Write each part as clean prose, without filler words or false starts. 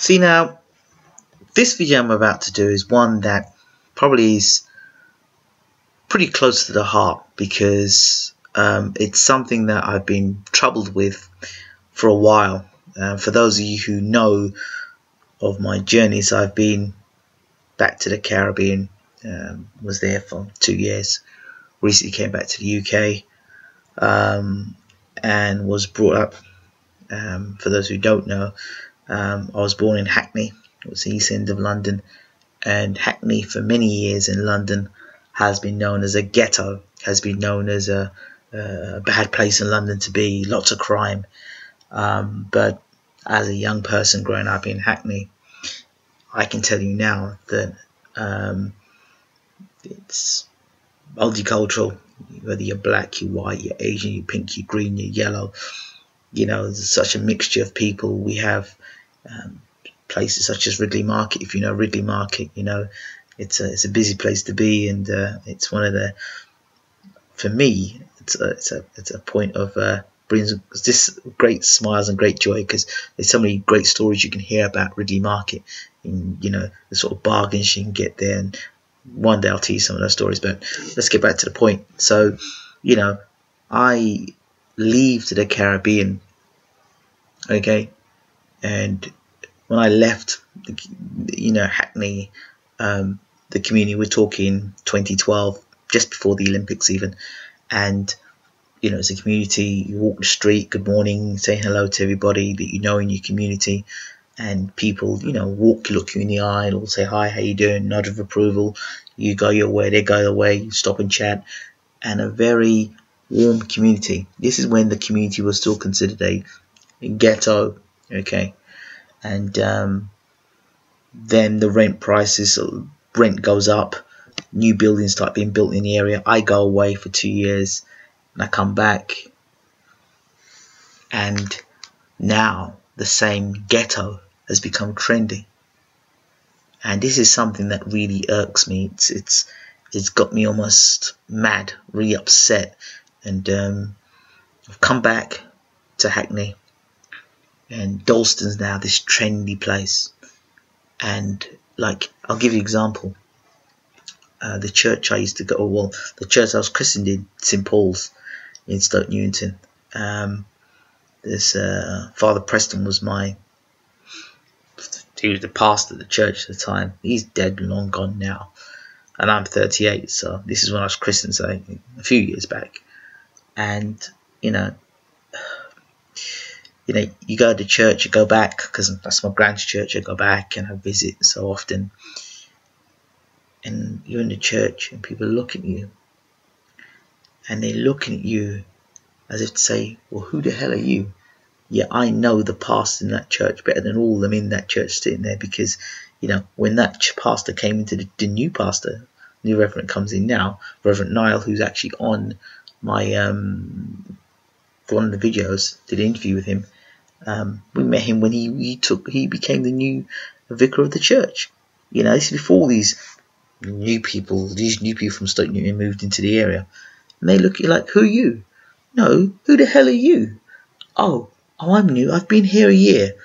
See now, this video I'm about to do is one that probably is pretty close to the heart because it's something that I've been troubled with for a while. For those of you who know of my journeys, I've been back to the Caribbean, was there for 2 years, recently came back to the UK, and was brought up, for those who don't know, I was born in Hackney, it was the east end of London, and Hackney for many years in London has been known as a ghetto, has been known as a bad place in London to be, lots of crime. But as a young person growing up in Hackney, I can tell you now that it's multicultural, whether you're black, you're white, you're Asian, you're pink, you're green, you're yellow. You know, there's such a mixture of people. We have places such as Ridley Market. If you know Ridley Market, you know it's a busy place to be, and it's one of the, for me, it's a point of brings this great smiles and great joy, because there's so many great stories you can hear about Ridley Market, and you know the sort of bargains you can get there. And one day I'll tell you some of those stories, but let's get back to the point. So, you know, I leave to the Caribbean, okay, and when I left, you know, Hackney, the community, we're talking 2012, just before the Olympics even, and you know, it's a community, you walk the street, good morning, say hello to everybody that you know in your community, and people, you know, look you in the eye, or say hi, how you doing, nod of approval, you go your way, they go their way, you stop and chat, and a very warm community. This is when the community was still considered a ghetto, okay, and then the rent goes up, new buildings start being built in the area. I go away for 2 years, and I come back, and now the same ghetto has become trendy, and this is something that really irks me. It's got me almost mad, really upset, and I've come back to Hackney, and Dalston's now this trendy place. And like, I'll give you an example. The church I used to go, well, the church I was christened in, St Paul's in Stoke Newington. This Father Preston was he was the pastor of the church at the time. He's dead, long gone now, and I'm 38, so this is when I was christened, so a few years back. And you know, you go to church, you go back, because that's my grand's church. I go back and I visit so often, and you're in the church and people look at you, and they're looking at you as if to say, well, who the hell are you? Yeah, I know the pastor in that church better than all of them in that church sitting there, because you know, when that pastor came into the new pastor, new reverend comes in now, Reverend Niall, who's actually on my one of the videos, did an interview with him. We met him when he became the new vicar of the church. You know, this is before these new people from Stoke Newington moved into the area, and they look at you like, who are you? No, who the hell are you? Oh, I'm new, I've been here a year.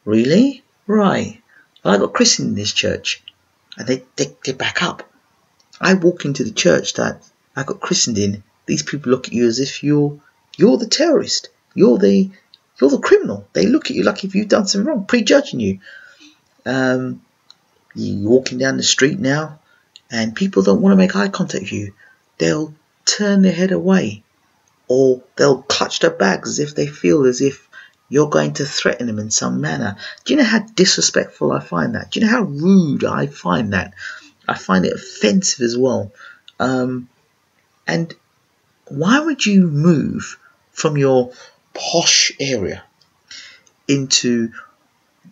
Really? Right. Well, I got christened in this church. And they back up. I walk into the church that I got christened in, these people look at you as if you're the terrorist, you're the criminal. They look at you like if you've done something wrong, prejudging you. You're walking down the street now, and people don't want to make eye contact with you. They'll turn their head away, or they'll clutch their bags as if they feel as if you're going to threaten them in some manner. Do you know how disrespectful I find that? Do you know how rude I find that? I find it offensive as well. And why would you move from your posh area into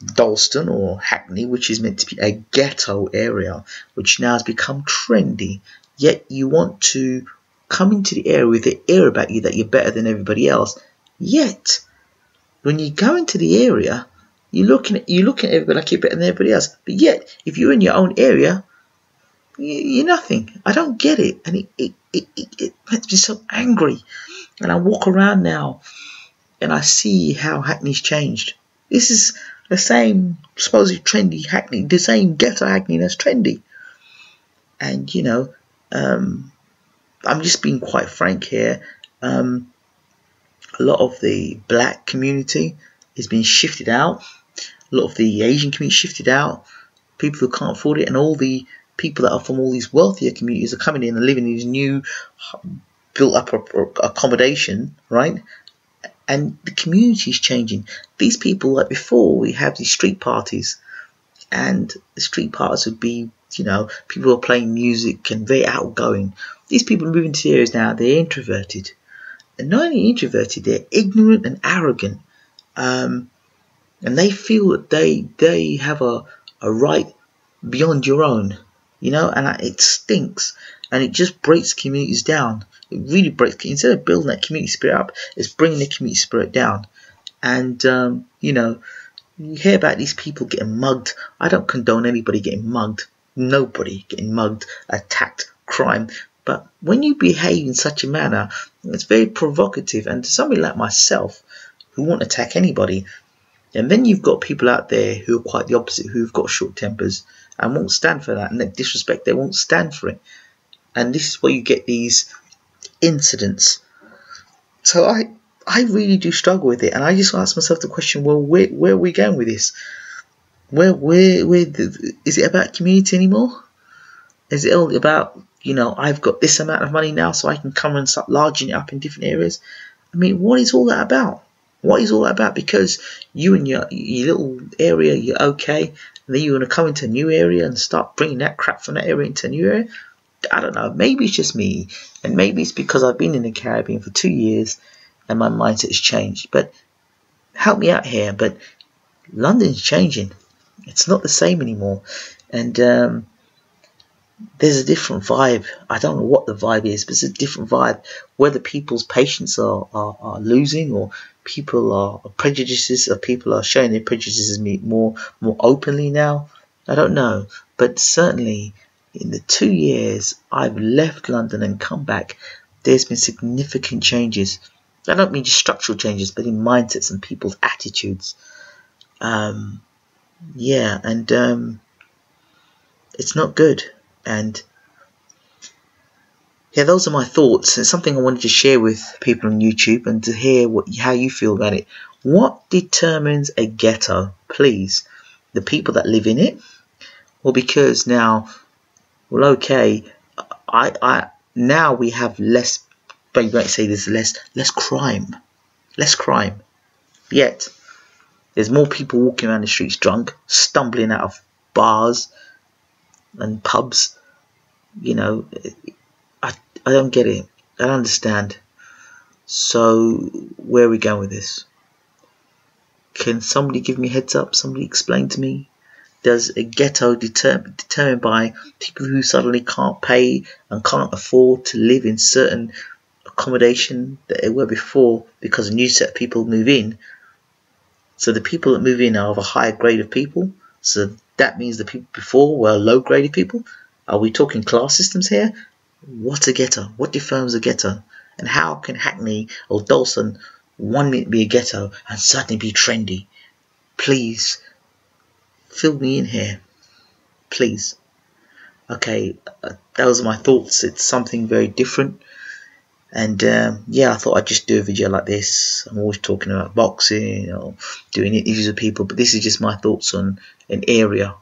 Dalston or Hackney, which is meant to be a ghetto area, which now has become trendy, yet you want to come into the area with the air about you that you're better than everybody else? Yet when you go into the area, you're looking at everybody like you're better than everybody else, but yet if you're in your own area, you're nothing. I don't get it, and it makes me so angry. And I walk around now and I see how Hackney's changed. This is the same supposedly trendy Hackney, the same ghetto Hackney that's trendy. And I'm just being quite frank here. A lot of the black community is being shifted out. A lot of the Asian community shifted out. People who can't afford it, and all the people that are from all these wealthier communities are coming in and living in these new built up accommodation, right? And the community is changing. These people, like before, we have these street parties, and the street parties would be, people are playing music and very outgoing. These people moving to areas now, they're introverted. And not only introverted, they're ignorant and arrogant. And they feel that they have a right beyond your own, and it stinks. And it just breaks communities down. It really breaks. Instead of building that community spirit up, it's bringing the community spirit down. And, you hear about these people getting mugged. I don't condone anybody getting mugged. Nobody getting mugged, attacked, crime. But when you behave in such a manner, it's very provocative. And to somebody like myself, who won't attack anybody, and then you've got people out there who are quite the opposite, who've got short tempers and won't stand for that, and that disrespect, they won't stand for it. And this is where you get these incidents. So I really do struggle with it, and I just ask myself the question: well, where are we going with this? Where is it about community anymore? Is it all about, I've got this amount of money now, so I can come and start larging it up in different areas? I mean, what is all that about? What is all that about? Because you and your little area, you're okay, and then you want to come into a new area and start bringing that crap from that area into a new area? I don't know. Maybe it's just me, and maybe it's because I've been in the Caribbean for 2 years and my mindset has changed. But help me out here. But London's changing. It's not the same anymore. And there's a different vibe. I don't know what the vibe is, but it's a different vibe. Whether people's patience are losing, or people are prejudices, or people are showing their prejudices more openly now, I don't know. But certainly in the 2 years I've left London and come back, there's been significant changes. I don't mean just structural changes, but in mindsets and people's attitudes. It's not good. And yeah, those are my thoughts. It's something I wanted to share with people on YouTube, and to hear how you feel about it. What determines a ghetto? Please, the people that live in it, or because now, well, okay, now we have less. But you might say there's less crime, Yet there's more people walking around the streets drunk, stumbling out of bars and pubs. I don't get it. I don't understand. So where are we going with this? Can somebody give me a heads up? Somebody explain to me. Does a ghetto determined by people who suddenly can't pay and can't afford to live in certain accommodation that they were before, because a new set of people move in? So the people that move in are of a higher grade of people. So that means the people before were low graded people. Are we talking class systems here? What's a ghetto? What defines a ghetto? And how can Hackney or Dalston one minute be a ghetto and suddenly be trendy? Please fill me in here, please. Okay, those are my thoughts. It's something very different. And I thought I'd just do a video like this. I'm always talking about boxing or doing interviews with people, but this is just my thoughts on an area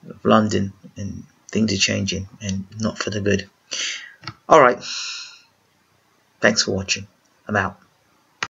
of London, and things are changing and not for the good. Alright, thanks for watching. I'm out.